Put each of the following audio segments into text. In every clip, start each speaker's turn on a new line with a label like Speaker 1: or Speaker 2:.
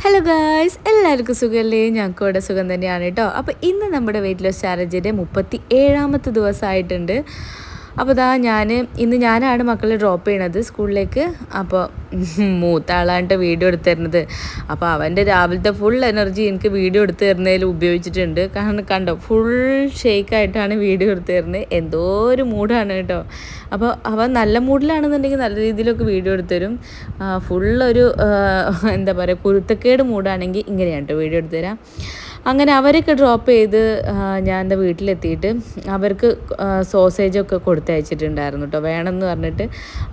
Speaker 1: Hello guys, എല്ലാവർക്കും സുഖമല്ലേ? ഞങ്ങൾക്ക് ഇവിടെ സുഖം തന്നെയാണ് കേട്ടോ. അപ്പോൾ ഇന്ന് നമ്മുടെ വെയിറ്റ് ലോസ് ചാലഞ്ചിൻ്റെ 37ാമത്തെ ദിവസമായിട്ടുണ്ട്. അപ്പോൾ ഇന്ന് ഞാനാണ് മക്കളെ ഡ്രോപ്പ് ചെയ്യണത് സ്കൂളിലേക്ക്. അപ്പോൾ മൂത്ത ആളായിട്ട് വീഡിയോ എടുത്ത് തരുന്നത്. അപ്പോൾ അവൻ്റെ രാവിലത്തെ ഫുൾ എനർജി എനിക്ക് വീഡിയോ എടുത്ത് തരുന്നതിൽ ഉപയോഗിച്ചിട്ടുണ്ട്. കാരണം കണ്ടോ, ഫുൾ ഷേക്കായിട്ടാണ് വീഡിയോ എടുത്ത് തരുന്നത്. എന്തോ ഒരു മൂഡാണ് കേട്ടോ. അപ്പോൾ അവൻ നല്ല മൂഡിലാണെന്നുണ്ടെങ്കിൽ നല്ല രീതിയിലൊക്കെ വീഡിയോ എടുത്ത് തരും. ഫുള്ളൊരു എന്താ പറയുക, കുരുത്തക്കേട് മൂഡാണെങ്കിൽ ഇങ്ങനെയാണ് കേട്ടോ വീഡിയോ എടുത്ത് തരാം. അങ്ങനെ അവരൊക്കെ ഡ്രോപ്പ് ചെയ്ത് ഞാൻ എൻ്റെ വീട്ടിലെത്തിയിട്ട് അവർക്ക് സോസേജൊക്കെ കൊടുത്തയച്ചിട്ടുണ്ടായിരുന്നു കേട്ടോ, വേണമെന്ന് പറഞ്ഞിട്ട്.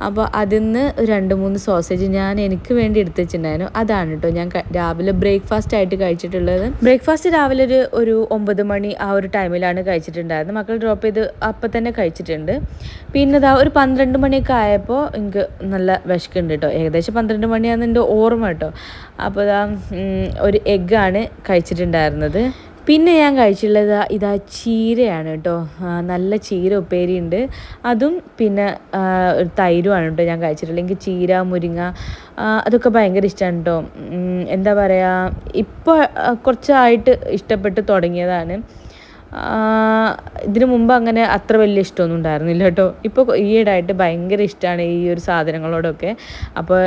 Speaker 1: അപ്പോൾ അതിൽ നിന്ന് 2-3 സോസേജ് ഞാൻ എനിക്ക് വേണ്ടി എടുത്ത് വെച്ചിട്ടുണ്ടായിരുന്നു. അതാണ് കേട്ടോ ഞാൻ രാവിലെ ബ്രേക്ക്ഫാസ്റ്റ് ആയിട്ട് കഴിച്ചിട്ടുള്ളത്. ബ്രേക്ക്ഫാസ്റ്റ് രാവിലെ ഒരു 9 മണി ആ ഒരു ടൈമിലാണ് കഴിച്ചിട്ടുണ്ടായിരുന്നത്. മക്കൾ ഡ്രോപ്പ് ചെയ്ത് അപ്പം തന്നെ കഴിച്ചിട്ടുണ്ട്. പിന്നെ ഒരു 12 മണിയൊക്കെ ആയപ്പോൾ എനിക്ക് നല്ല വിശക്കുണ്ട് കേട്ടോ. ഏകദേശം 12 മണിയാണെന്ന് എൻ്റെ ഓർമ്മ കേട്ടോ. അപ്പോൾ ഒരു എഗ്ഗാണ് കഴിച്ചിട്ടുണ്ടായിരുന്നത്. പിന്നെ ഞാൻ കഴിച്ചിട്ടുള്ളത് ഇതാ ചീരയാണ് കേട്ടോ. നല്ല ചീര ഉപ്പേരി ഉണ്ട്, അതും പിന്നെ തൈരുമാണ് കേട്ടോ ഞാൻ കഴിച്ചിട്ടുള്ളത്. എനിക്ക് ചീര, മുരിങ്ങ അതൊക്കെ ഭയങ്കര ഇഷ്ടമാണ് കേട്ടോ. എന്താ പറയുക, ഇപ്പോൾ കുറച്ചായിട്ട് ഇഷ്ടപ്പെട്ട് തുടങ്ങിയതാണ്. ഇതിനു മുമ്പ് അങ്ങനെ അത്ര വലിയ ഇഷ്ടമൊന്നും ഉണ്ടായിരുന്നില്ല കേട്ടോ. ഇപ്പോൾ ഈയിടെയായിട്ട് ഭയങ്കര ഇഷ്ടമാണ് ഈ ഒരു സാധനങ്ങളോടൊക്കെ. അപ്പോൾ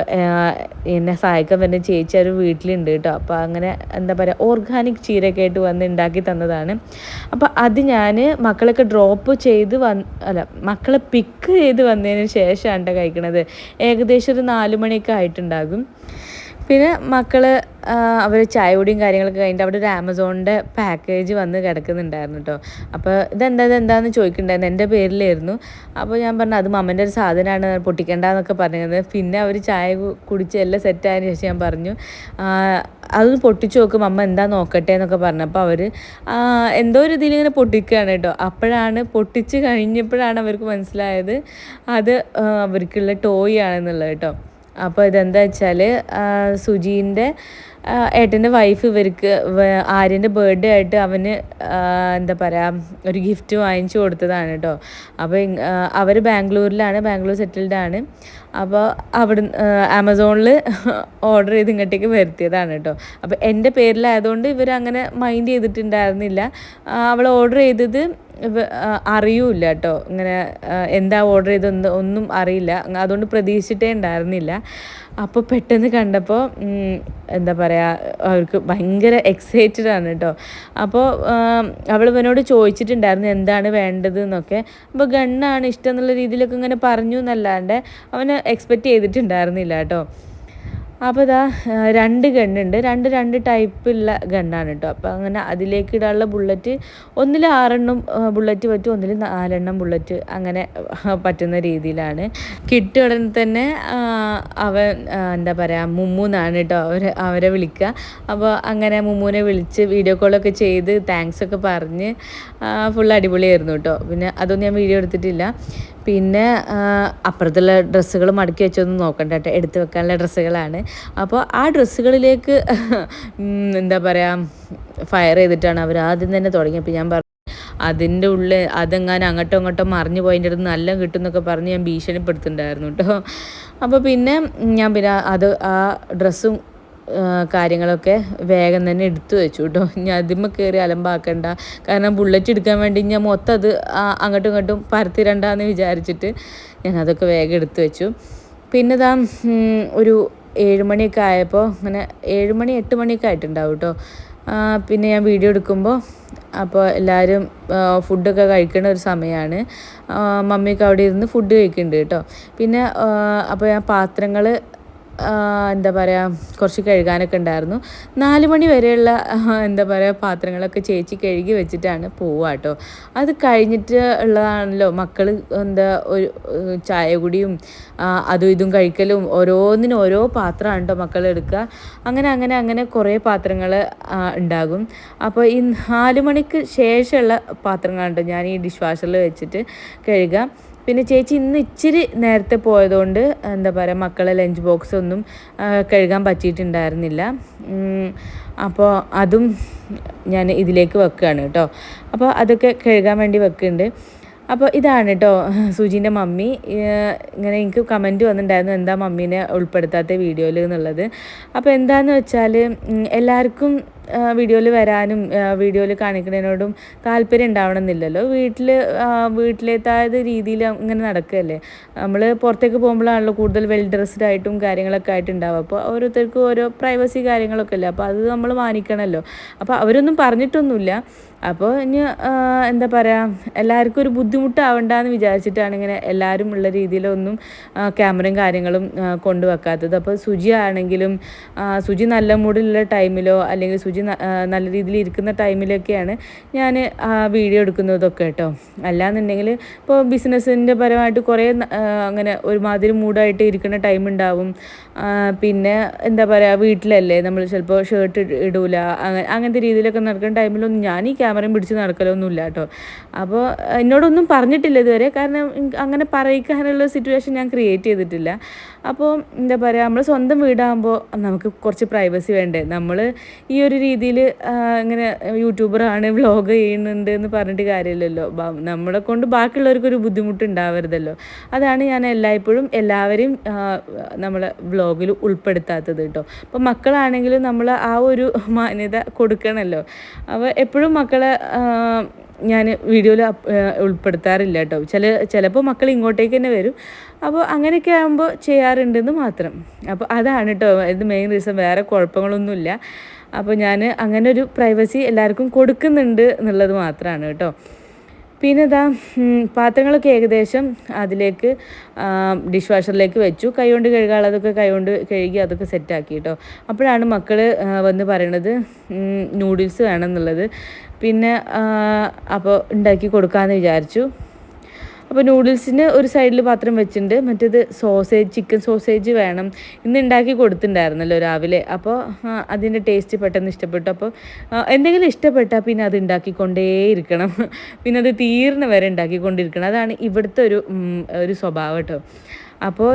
Speaker 1: എന്നെ സഹായിക്കാൻ വരുന്ന ചേച്ചി ഒരു വീട്ടിലുണ്ട് കേട്ടോ. അപ്പോൾ അങ്ങനെ എന്താ പറയുക, ഓർഗാനിക് ചീരയൊക്കെ ആയിട്ട് വന്ന് ഉണ്ടാക്കി തന്നതാണ്. അപ്പോൾ അത് ഞാൻ മക്കളൊക്കെ ഡ്രോപ്പ് ചെയ്ത് മക്കളെ പിക്ക് ചെയ്ത് വന്നതിന് ശേഷമാണ് കേട്ടോ കഴിക്കണത്. ഏകദേശം ഒരു 4 മണിയൊക്കെ ആയിട്ടുണ്ടാകും. പിന്നെ മക്കൾ അവർ ചായ കുടിയും കാര്യങ്ങളൊക്കെ കഴിഞ്ഞിട്ട് അവിടെ ഒരു ആമസോണിൻ്റെ പാക്കേജ് വന്ന് കിടക്കുന്നുണ്ടായിരുന്നു കേട്ടോ. അപ്പോൾ ഇതെന്താണെന്ന് ചോദിക്കുന്നുണ്ടായിരുന്നു, എൻ്റെ പേരിലായിരുന്നു. അപ്പോൾ ഞാൻ പറഞ്ഞു അത് മമ്മൻ്റെ ഒരു സാധനമാണ്, പൊട്ടിക്കേണ്ടതെന്നൊക്കെ പറഞ്ഞത്. പിന്നെ അവർ ചായ കുടിച്ച് എല്ലാം സെറ്റായതിനു ശേഷം ഞാൻ പറഞ്ഞു അത് പൊട്ടിച്ച് നോക്കും മമ്മ എന്താ നോക്കട്ടെ എന്നൊക്കെ പറഞ്ഞപ്പോൾ അവർ എന്തോ ഒരു ഇതിലിങ്ങനെ പൊട്ടിക്കുകയാണ് കേട്ടോ. അപ്പോഴാണ് പൊട്ടിച്ച് കഴിഞ്ഞപ്പോഴാണ് അവർക്ക് മനസ്സിലായത് അത് അവർക്കുള്ള ടോയ് ആണെന്നുള്ളത് കേട്ടോ. അപ്പോൾ ഇതെന്താ വെച്ചാൽ സുജീൻ്റെ ഏട്ടൻ്റെ വൈഫ് ഇവർക്ക് ആര്യൻ്റെ ബർത്ത്ഡേ ആയിട്ട് അവന് എന്താ പറയുക ഒരു ഗിഫ്റ്റ് വാങ്ങിച്ചു കൊടുത്തതാണ് കേട്ടോ. അപ്പോൾ അവർ ബാംഗ്ലൂർ സെറ്റിൽഡാണ്. അപ്പോൾ ആമസോണിൽ ഓർഡർ ചെയ്ത് ഇങ്ങോട്ടേക്ക് വരുത്തിയതാണ് കേട്ടോ. അപ്പോൾ എൻ്റെ പേരിലായതുകൊണ്ട് ഇവരങ്ങനെ മൈൻഡ് ചെയ്തിട്ടുണ്ടായിരുന്നില്ല. അവൾ ഓർഡർ ചെയ്തത് അറിയൂല കേട്ടോ. ഇങ്ങനെ എന്താ ഓർഡർ ചെയ്തത് ഒന്നും അറിയില്ല, അതുകൊണ്ട് പ്രതീക്ഷിച്ചിട്ടേ ഉണ്ടായിരുന്നില്ല. അപ്പോൾ പെട്ടെന്ന് കണ്ടപ്പോൾ എന്താ പറയുക, അവർക്ക് ഭയങ്കര എക്സൈറ്റഡ് ആണ് കേട്ടോ. അപ്പോൾ അവൾ ഇവനോട് ചോദിച്ചിട്ടുണ്ടായിരുന്നു എന്താണ് വേണ്ടത് എന്നൊക്കെ. അപ്പോൾ ഗണ്ണാണ് ഇഷ്ടം എന്നുള്ള രീതിയിലൊക്കെ ഇങ്ങനെ പറഞ്ഞു എന്നല്ലാണ്ട് അവന് എക്സ്പെക്റ്റ് ചെയ്തിട്ടുണ്ടായിരുന്നില്ല കേട്ടോ. അപ്പോൾ 2 ഗണ്ണുണ്ട്, 2 ടൈപ്പുള്ള ഗണ്ണാണ് കേട്ടോ. അപ്പോൾ അങ്ങനെ അതിലേക്ക് ഇടാനുള്ള ബുള്ളറ്റ് ഒന്നിൽ 6 ബുള്ളറ്റ് പറ്റും, ഒന്നിൽ 4 ബുള്ളറ്റ് അങ്ങനെ പറ്റുന്ന രീതിയിലാണ്. കിട്ടിയ ഉടനെ തന്നെ അവൻ എന്താ പറയുക മുമ്മൂന്നാണ് കേട്ടോ അവരെ വിളിക്കുക. അപ്പോൾ അങ്ങനെ മുമ്മൂനെ വിളിച്ച് വീഡിയോ കോളൊക്കെ ചെയ്ത് താങ്ക്സ് ഒക്കെ പറഞ്ഞ് ഫുൾ അടിപൊളിയായിരുന്നു കേട്ടോ. പിന്നെ അതൊന്നും ഞാൻ വീഡിയോ എടുത്തിട്ടില്ല. പിന്നെ അപ്പുറത്തുള്ള ഡ്രസ്സുകൾ മടക്കി വെച്ചൊന്നും നോക്കണ്ട കേട്ടോ, എടുത്ത് വെക്കാനുള്ള ഡ്രസ്സുകളാണ്. അപ്പോൾ ആ ഡ്രസ്സുകളിലേക്ക് എന്താ പറയുക ഫയർ ചെയ്തിട്ടാണ് അവർ ആദ്യം തന്നെ തുടങ്ങിയപ്പോൾ ഞാൻ പറഞ്ഞു അതിൻ്റെ ഉള്ളിൽ അതെങ്ങാനും അങ്ങോട്ടോ മറിഞ്ഞു പോയതിൻ്റെ അടുത്ത് നല്ല കിട്ടും എന്നൊക്കെ പറഞ്ഞ് ഞാൻ ഭീഷണിപ്പെടുത്തുന്നുണ്ടായിരുന്നു കേട്ടോ. അപ്പോൾ പിന്നെ ഞാൻ ആ ഡ്രസ്സും കാര്യങ്ങളൊക്കെ വേഗം തന്നെ എടുത്തു വെച്ചു കേട്ടോ. ഞാൻ അതിന്മേൽ കയറി അലമ്പാക്കണ്ട, കാരണം ബുള്ളറ്റ് എടുക്കാൻ വേണ്ടി ഞാൻ മൊത്തം അത് അങ്ങോട്ടും ഇങ്ങോട്ടും പരത്തിരണ്ടാന്ന് വിചാരിച്ചിട്ട് ഞാൻ അതൊക്കെ വേഗം എടുത്തു വെച്ചു. പിന്നെ ഒരു 7 മണിയൊക്കെ ആയപ്പോൾ അങ്ങനെ 7 മണി 8 മണിയൊക്കെ ആയിട്ടുണ്ടാവും കേട്ടോ. പിന്നെ ഞാൻ വീഡിയോ എടുക്കുമ്പോൾ അപ്പോൾ എല്ലാവരും ഫുഡൊക്കെ കഴിക്കുന്ന ഒരു സമയമാണ്. മമ്മിയൊക്കെ അവിടെ ഇരുന്ന് ഫുഡ് കഴിക്കുന്നുണ്ട് കേട്ടോ. പിന്നെ അപ്പോൾ ഞാൻ പാത്രങ്ങൾ എന്താ പറയുക കുറച്ച് കഴുകാനൊക്കെ ഉണ്ടായിരുന്നു. 4 മണി വരെയുള്ള എന്താ പറയുക പാത്രങ്ങളൊക്കെ ചേച്ചി കഴുകി വെച്ചിട്ടാണ് പോവുക കേട്ടോ. അത് കഴിഞ്ഞിട്ട് ഉള്ളതാണല്ലോ മക്കൾ ഒരു ചായ കുടിയും അതും ഇതും കഴിക്കലും, ഓരോന്നിനും ഓരോ പാത്രമാണ് കേട്ടോ മക്കൾ എടുക്കുക. അങ്ങനെ കുറേ പാത്രങ്ങൾ ഉണ്ടാകും. അപ്പോൾ ഈ 4 മണിക്ക് ശേഷമുള്ള പാത്രങ്ങളാണ് കേട്ടോ ഞാൻ ഈ ഡിഷ് വാഷറിൽ വെച്ചിട്ട് കഴുകുക. പിന്നെ ചേച്ചി ഇന്ന് ഇച്ചിരി നേരത്തെ പോയതുകൊണ്ട് എന്താ പറയുക മക്കളെ ലഞ്ച് ബോക്സ് ഒന്നും കഴുകാൻ പറ്റിയിട്ടുണ്ടായിരുന്നില്ല. അപ്പോൾ അതും ഞാൻ ഇതിലേക്ക് വെക്കുകയാണ് കേട്ടോ. അപ്പോൾ അതൊക്കെ കഴുകാൻ വേണ്ടി വെക്കുന്നുണ്ട്. അപ്പോൾ ഇതാണ് കേട്ടോ സുജീൻ്റെ മമ്മി. ഇങ്ങനെ എനിക്ക് കമൻറ്റ് വന്നിട്ടുണ്ടായിരുന്നു എന്താ മമ്മീനെ ഉൾപ്പെടുത്താത്ത വീഡിയോയിൽ എന്നുള്ളത്. അപ്പോൾ എന്താണെന്ന് വെച്ചാൽ എല്ലാവർക്കും വീഡിയോയിൽ വരാനും വീഡിയോയിൽ കാണിക്കുന്നതിനോടും താല്പര്യം ഉണ്ടാവണമെന്നില്ലല്ലോ. വീട്ടിലേതായത് രീതിയിൽ ഇങ്ങനെ നടക്കുകയല്ലേ. നമ്മൾ പുറത്തേക്ക് പോകുമ്പോഴാണല്ലോ കൂടുതൽ വെൽ ഡ്രസ്ഡ് ആയിട്ടും കാര്യങ്ങളൊക്കെ ആയിട്ടുണ്ടാവുക. അപ്പോൾ ഓരോരുത്തർക്കും ഓരോ പ്രൈവസി കാര്യങ്ങളൊക്കെ അല്ലേ. അപ്പോൾ അത് നമ്മൾ മാനിക്കണമല്ലോ. അപ്പോൾ അവരൊന്നും പറഞ്ഞിട്ടൊന്നുമില്ല. അപ്പോൾ ഇനി എന്താ പറയുക, എല്ലാവർക്കും ഒരു ബുദ്ധിമുട്ടാവണ്ടെന്ന് വിചാരിച്ചിട്ടാണ് ഇങ്ങനെ എല്ലാവരും ഉള്ള രീതിയിലൊന്നും ക്യാമറയും കാര്യങ്ങളും കൊണ്ടുവെക്കാത്തത്. അപ്പോൾ സുജി ആണെങ്കിലും സുജി നല്ല മൂഡിലുള്ള ടൈമിലോ അല്ലെങ്കിൽ സുജി നല്ല രീതിയിൽ ഇരിക്കുന്ന ടൈമിലൊക്കെയാണ് ഞാൻ വീഡിയോ എടുക്കുന്നതൊക്കെ കേട്ടോ. അല്ലാന്നുണ്ടെങ്കിൽ ഇപ്പോൾ ബിസിനസ്സിൻ്റെ പരമായിട്ട് കുറേ അങ്ങനെ ഒരുമാതിരി മൂഡായിട്ട് ഇരിക്കുന്ന ടൈം ഉണ്ടാവും. പിന്നെ എന്താ പറയുക, വീട്ടിലല്ലേ നമ്മൾ ചിലപ്പോൾ ഷർട്ട് ഇടൂല, അങ്ങനത്തെ രീതിയിലൊക്കെ നടക്കുന്ന ടൈമിലൊന്നും ഞാൻ ഈ ക്യാമറയും പിടിച്ച് നടക്കലൊന്നുമില്ല കേട്ടോ. അപ്പോൾ എന്നോടൊന്നും പറഞ്ഞിട്ടില്ല ഇതുവരെ, കാരണം അങ്ങനെ പറയിക്കാനുള്ള സിറ്റുവേഷൻ ഞാൻ ക്രിയേറ്റ് ചെയ്തിട്ടില്ല. അപ്പോൾ എന്താ പറയുക, നമ്മൾ സ്വന്തം വീടാകുമ്പോൾ നമുക്ക് കുറച്ച് പ്രൈവസി വേണ്ടേ. നമ്മൾ ഈ ഒരു രീതിയിൽ ഇങ്ങനെ യൂട്യൂബറാണ്, വ്ളോഗ് ചെയ്യുന്നുണ്ട് എന്ന് പറഞ്ഞിട്ട് കാര്യമില്ലല്ലോ. നമ്മളെ കൊണ്ട് ബാക്കിയുള്ളവർക്കൊരു ബുദ്ധിമുട്ടുണ്ടാവരുതല്ലോ. അതാണ് ഞാൻ എല്ലായ്പ്പോഴും എല്ലാവരെയും നമ്മളെ വ്ളോഗിൽ ഉൾപ്പെടുത്താത്തത് കേട്ടോ. അപ്പോൾ മക്കളാണെങ്കിലും നമ്മൾ ആ ഒരു മാന്യത കൊടുക്കണമല്ലോ. അപ്പോൾ എപ്പോഴും മക്കളെ ഞാൻ വീഡിയോയിൽ ഉൾപ്പെടുത്താറില്ല കേട്ടോ. ചിലപ്പോൾ മക്കൾ ഇങ്ങോട്ടേക്ക് തന്നെ വരും. അപ്പോൾ അങ്ങനെയൊക്കെ ആകുമ്പോൾ ചെയ്യാറുണ്ടെന്ന് മാത്രം. അപ്പോൾ അതാണ് കേട്ടോ ഇത് മെയിൻ റീസൺ, വേറെ കുഴപ്പങ്ങളൊന്നുമില്ല. അപ്പോൾ ഞാൻ അങ്ങനെ ഒരു പ്രൈവസി എല്ലാവർക്കും കൊടുക്കുന്നുണ്ട് എന്നുള്ളത് മാത്രമാണ് കേട്ടോ. പിന്നെ ഇതാ പാത്രങ്ങളൊക്കെ ഏകദേശം അതിലേക്ക് ഡിഷ് വാഷറിലേക്ക് വെച്ചു. കൈകൊണ്ട് കഴുകാനുള്ളതൊക്കെ കൈകൊണ്ട് കഴുകി അതൊക്കെ സെറ്റാക്കി കേട്ടോ. അപ്പോഴാണ് മക്കൾ വന്ന് പറയണത് നൂഡിൽസ് വേണമെന്നുള്ളത്. പിന്നെ അപ്പോൾ ഉണ്ടാക്കി കൊടുക്കാമെന്ന് വിചാരിച്ചു. അപ്പോൾ നൂഡിൽസിന് ഒരു സൈഡിൽ പാത്രം വെച്ചിട്ടുണ്ട്, മറ്റേത് ചിക്കൻ സോസേജ് വേണം. ഇന്ന് ഉണ്ടാക്കി കൊടുത്തിട്ടുണ്ടായിരുന്നല്ലോ രാവിലെ. അപ്പോൾ അതിൻ്റെ ടേസ്റ്റ് പെട്ടെന്ന് ഇഷ്ടപ്പെട്ടു. അപ്പോൾ എന്തെങ്കിലും ഇഷ്ടപ്പെട്ടാൽ പിന്നെ അത് ഉണ്ടാക്കിക്കൊണ്ടേയിരിക്കണം, പിന്നെ അത് തീർന്ന വരെ ഉണ്ടാക്കിക്കൊണ്ടിരിക്കണം. അതാണ് ഇവിടുത്തെ ഒരു സ്വഭാവം കേട്ടോ. അപ്പോൾ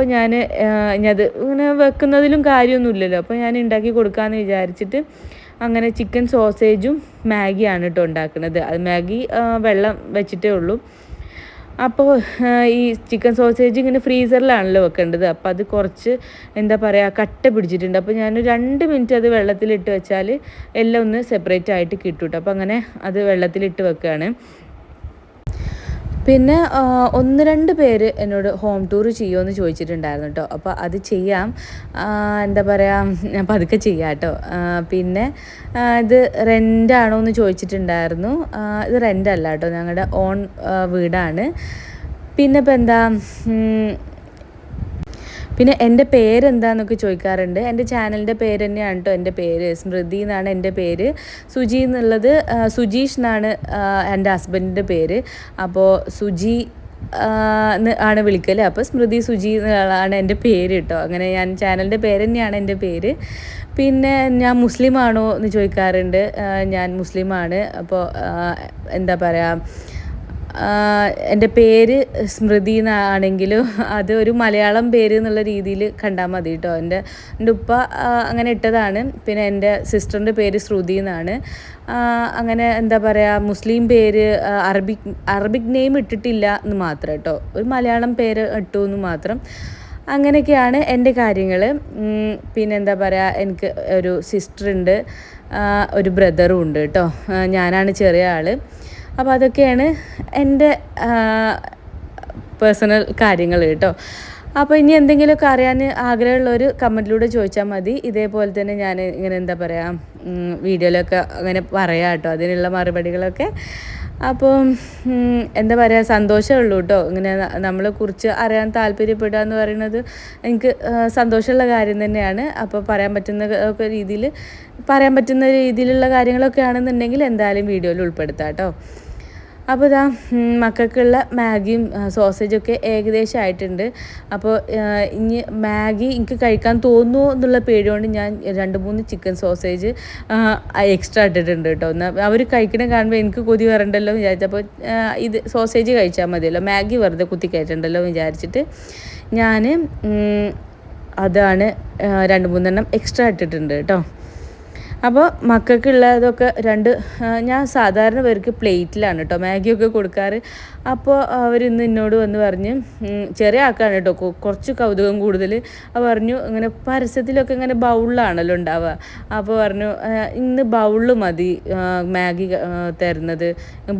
Speaker 1: അത് ഇങ്ങനെ വെക്കുന്നതിലും കാര്യമൊന്നുമില്ലല്ലോ. അപ്പോൾ ഞാൻ ഉണ്ടാക്കി കൊടുക്കാമെന്ന് വിചാരിച്ചിട്ട് അങ്ങനെ ചിക്കൻ സോസേജും മാഗിയാണ് കേട്ടോ ഉണ്ടാക്കുന്നത്. അത് മാഗി വെള്ളം വെച്ചിട്ടേ ഉള്ളൂ. അപ്പോൾ ഈ ചിക്കൻ സോസേജ് ഇങ്ങനെ ഫ്രീസറിലാണല്ലോ വെക്കേണ്ടത്. അപ്പോൾ അത് കുറച്ച് എന്താ പറയുക കട്ട പിടിച്ചിട്ടുണ്ട്. അപ്പോൾ ഞാൻ 2 മിനിറ്റ് അത് വെള്ളത്തിലിട്ട് വെച്ചാൽ എല്ലാം ഒന്ന് സെപ്പറേറ്റ് ആയിട്ട് കിട്ടും കേട്ടോ. അപ്പോൾ അങ്ങനെ അത് വെള്ളത്തിലിട്ട് വെക്കുകയാണ്. പിന്നെ 1-2 പേര് എന്നോട് ഹോം ടൂർ ചെയ്യുമോ എന്ന് ചോദിച്ചിട്ടുണ്ടായിരുന്നു കേട്ടോ. അപ്പോൾ അത് ചെയ്യാം, എന്താ പറയുക, അപ്പോൾ അതൊക്കെ ചെയ്യാം കേട്ടോ. പിന്നെ ഇത് റെൻ്റാണോ എന്ന് ചോദിച്ചിട്ടുണ്ടായിരുന്നു. ഇത് റെൻ്റല്ല കേട്ടോ, ഞങ്ങളുടെ ഓൺ വീടാണ്. പിന്നെ ഇപ്പോൾ എന്താ, പിന്നെ എൻ്റെ പേരെന്താന്നൊക്കെ ചോദിക്കാറുണ്ട്. എൻ്റെ ചാനലിൻ്റെ പേര് തന്നെയാണ് കേട്ടോ എൻ്റെ പേര്. സ്മൃതി എന്നാണ് എൻ്റെ പേര്. സുജി എന്നുള്ളത് സുജീഷ് എന്നാണ് എൻ്റെ ഹസ്ബൻഡിൻ്റെ പേര്. അപ്പോൾ സുജി ആണ് വിളിക്കൽ. അപ്പോൾ സ്മൃതി സുജി എന്നാണ് എൻ്റെ പേര് കേട്ടോ. അങ്ങനെ ഞാൻ ചാനലിൻ്റെ പേര് തന്നെയാണ് എൻ്റെ പേര്. പിന്നെ ഞാൻ മുസ്ലിമാണോ എന്ന് ചോദിക്കാറുണ്ട്. ഞാൻ മുസ്ലിമാണ്. അപ്പോൾ എന്താ പറയുക, എൻ്റെ പേര് സ്മൃതി എന്നാണെങ്കിലും അത് ഒരു മലയാളം പേര് എന്നുള്ള രീതിയിൽ കണ്ടാൽ മതി കേട്ടോ. എൻ്റെ ഉപ്പ അങ്ങനെ ഇട്ടതാണ്. പിന്നെ എൻ്റെ സിസ്റ്ററിൻ്റെ പേര് ശ്രുതി എന്നാണ്. അങ്ങനെ എന്താ പറയുക, മുസ്ലിം പേര് അറബിക് നെയിം ഇട്ടിട്ടില്ല എന്ന് മാത്രം കേട്ടോ, ഒരു മലയാളം പേര് ഇട്ടു എന്ന് മാത്രം. അങ്ങനെയൊക്കെയാണ് എൻ്റെ കാര്യങ്ങൾ. പിന്നെ എന്താ പറയുക, എനിക്ക് ഒരു സിസ്റ്ററുണ്ട്, ഒരു ബ്രദറും ഉണ്ട് കേട്ടോ. ഞാനാണ് ചെറിയ ആൾ. അപ്പോൾ അതൊക്കെയാണ് എൻ്റെ പേഴ്സണൽ കാര്യങ്ങൾ കേട്ടോ. അപ്പോൾ ഇനി എന്തെങ്കിലുമൊക്കെ അറിയാൻ ആഗ്രഹമുള്ളവർ കമൻറ്റിലൂടെ ചോദിച്ചാൽ മതി. ഇതേപോലെ തന്നെ ഞാൻ ഇങ്ങനെ എന്താ പറയുക, വീഡിയോയിലൊക്കെ അങ്ങനെ പറയാം കേട്ടോ, അതിനുള്ള മറുപടികളൊക്കെ. അപ്പോൾ എന്താ പറയുക, സന്തോഷമേ ഉള്ളൂ കേട്ടോ. ഇങ്ങനെ നമ്മളെ കുറിച്ച് അറിയാൻ താല്പര്യപ്പെടുക എന്ന് പറയുന്നത് എനിക്ക് സന്തോഷമുള്ള കാര്യം തന്നെയാണ്. അപ്പോൾ പറയാൻ പറ്റുന്ന രീതിയിലുള്ള കാര്യങ്ങളൊക്കെ ആണെന്നുണ്ടെങ്കിൽ എന്തായാലും വീഡിയോയിൽ ഉൾപ്പെടുത്താം കേട്ടോ. അപ്പോൾ ഇതാ മക്കൾക്കുള്ള മാഗിയും സോസേജൊക്കെ ഏകദേശം ആയിട്ടുണ്ട്. അപ്പോൾ ഇനി മാഗി എനിക്ക് കഴിക്കാൻ തോന്നുമോ എന്നുള്ള പേടികൊണ്ട് ഞാൻ 2-3 ചിക്കൻ സോസേജ് എക്സ്ട്രാ ഇട്ടിട്ടുണ്ട് കേട്ടോ. അവർ കഴിക്കണ കാണുമ്പോൾ എനിക്ക് കൊതി വരണ്ടല്ലോ വിചാരിച്ചപ്പോൾ ഇത് സോസേജ് കഴിച്ചാൽ മതിയല്ലോ, മാഗി വെറുതെ കുത്തി കയറ്റണ്ടല്ലോ വിചാരിച്ചിട്ട് ഞാൻ അതാണ് 2-3 എണ്ണം എക്സ്ട്രാ ഇട്ടിട്ടുണ്ട് കേട്ടോ. അപ്പോൾ മക്കൾക്കുള്ളതൊക്കെ ഞാൻ സാധാരണ പേർക്ക് പ്ലേറ്റിലാണ് കേട്ടോ മാഗിയൊക്കെ കൊടുക്കാറ്. അപ്പോൾ അവരിന്ന് എന്നോട് വന്ന് പറഞ്ഞ്, ചെറിയ ആൾക്കാണ് കേട്ടോ കുറച്ച് കൗതുകം കൂടുതൽ. പറഞ്ഞു ഇങ്ങനെ പരസ്യത്തിലൊക്കെ ഇങ്ങനെ ബൗളിലാണല്ലോ ഉണ്ടാവുക. അപ്പോൾ പറഞ്ഞു ഇന്ന് ബൗളിൽ മതി മാഗി തരുന്നത്,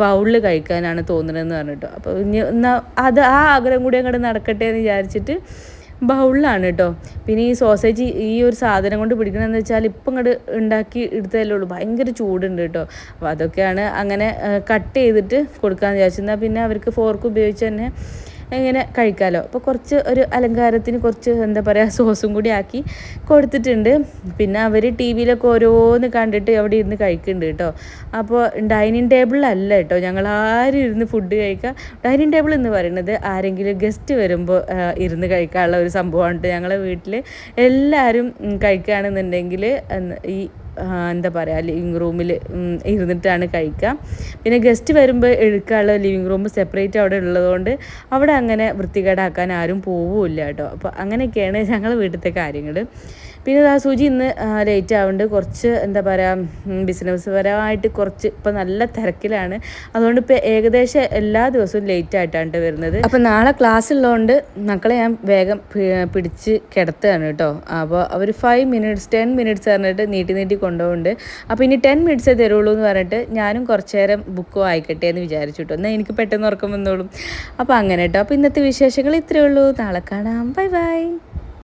Speaker 1: ബൗളിൽ കഴിക്കാനാണ് തോന്നുന്നതെന്ന് പറഞ്ഞിട്ടോ. അപ്പോൾ ഇനി എന്നാൽ ആ ആഗ്രഹം കൂടി അങ്ങോട്ട് നടക്കട്ടെ എന്ന് വിചാരിച്ചിട്ട് ബൗളിലാണ് കേട്ടോ. പിന്നെ ഈ സോസേജ് ഈ ഒരു സാധനം കൊണ്ട് പിടിക്കണമെന്ന് വെച്ചാൽ ഇപ്പം ഇങ്ങോട്ട് ഉണ്ടാക്കി എടുത്തതല്ലേ ഉള്ളൂ, ഭയങ്കര ചൂടുണ്ട് കേട്ടോ. അപ്പോൾ അതൊക്കെയാണ് അങ്ങനെ കട്ട് ചെയ്തിട്ട് കൊടുക്കാമെന്ന് വിചാരിച്ചെന്നാൽ പിന്നെ അവർക്ക് ഫോർക്ക് ഉപയോഗിച്ച് തന്നെ ഇങ്ങനെ കഴിക്കാമല്ലോ. അപ്പോൾ കുറച്ച് ഒരു അലങ്കാരത്തിന് കുറച്ച് എന്താ പറയുക സോസും കൂടി ആക്കി കൊടുത്തിട്ടുണ്ട്. പിന്നെ അവർ ടി വിയിലൊക്കെ ഓരോന്ന് കണ്ടിട്ട് അവിടെ ഇരുന്ന് കഴിക്കുന്നുണ്ട് കേട്ടോ. അപ്പോൾ ഡൈനിങ് ടേബിളിലല്ല കേട്ടോ ഞങ്ങൾ ആരും ഇരുന്ന് ഫുഡ് കഴിക്കുക. ഡൈനിങ് ടേബിൾ എന്ന് പറയുന്നത് ആരെങ്കിലും ഗസ്റ്റ് വരുമ്പോൾ ഇരുന്ന് കഴിക്കാനുള്ള ഒരു സംഭവമാണ്. ഞങ്ങളെ വീട്ടിൽ എല്ലാവരും കഴിക്കുകയാണെന്നുണ്ടെങ്കിൽ ഈ എന്താ പറയുക ലിവിങ് റൂമിൽ ഇരുന്നിട്ടാണ് കഴിക്കുക. പിന്നെ ഗസ്റ്റ് വരുമ്പോൾ എടുക്കാനുള്ള ലിവിങ് റൂം സെപ്പറേറ്റ് അവിടെ ഉള്ളതുകൊണ്ട് അവിടെ അങ്ങനെ വൃത്തികേടാക്കാൻ ആരും പോവില്ല കേട്ടോ. അപ്പോൾ അങ്ങനെയൊക്കെയാണ് ഞങ്ങളുടെ വീട്ടിലത്തെ കാര്യങ്ങൾ. പിന്നെ സുജി ഇന്ന് ലേറ്റ് ആവുന്നുണ്ട്. കുറച്ച് എന്താ പറയുക ബിസിനസ് പരമായിട്ട് കുറച്ച് ഇപ്പം നല്ല തിരക്കിലാണ്. അതുകൊണ്ട് ഇപ്പോൾ ഏകദേശം എല്ലാ ദിവസവും ലേറ്റ് ആയിട്ടാണ് വരുന്നത്. അപ്പോൾ നാളെ ക്ലാസ് ഉള്ളതുകൊണ്ട് മക്കളെ ഞാൻ വേഗം പിടിച്ച് കിടത്തുകയാണ് കേട്ടോ. അപ്പോൾ അവർ 5 മിനിറ്റ്സ് 10 മിനിറ്റ്സ് പറഞ്ഞിട്ട് നീട്ടി കൊണ്ടുപോകുന്നുണ്ട്. അപ്പോൾ ഇനി 10 മിനിറ്റ്സേ തരുള്ളൂ എന്ന് പറഞ്ഞിട്ട് ഞാനും കുറച്ച് നേരം ബുക്ക് വായിക്കട്ടെ എന്ന് വിചാരിച്ചു കേട്ടോ. എന്നാൽ എനിക്ക് പെട്ടെന്ന് ഉറക്കം വന്നോളും. അപ്പോൾ അങ്ങനെ കേട്ടോ. അപ്പോൾ ഇന്നത്തെ വിശേഷങ്ങൾ ഇത്രയേ ഉള്ളൂ. നാളെ കാണാം. Bye bye.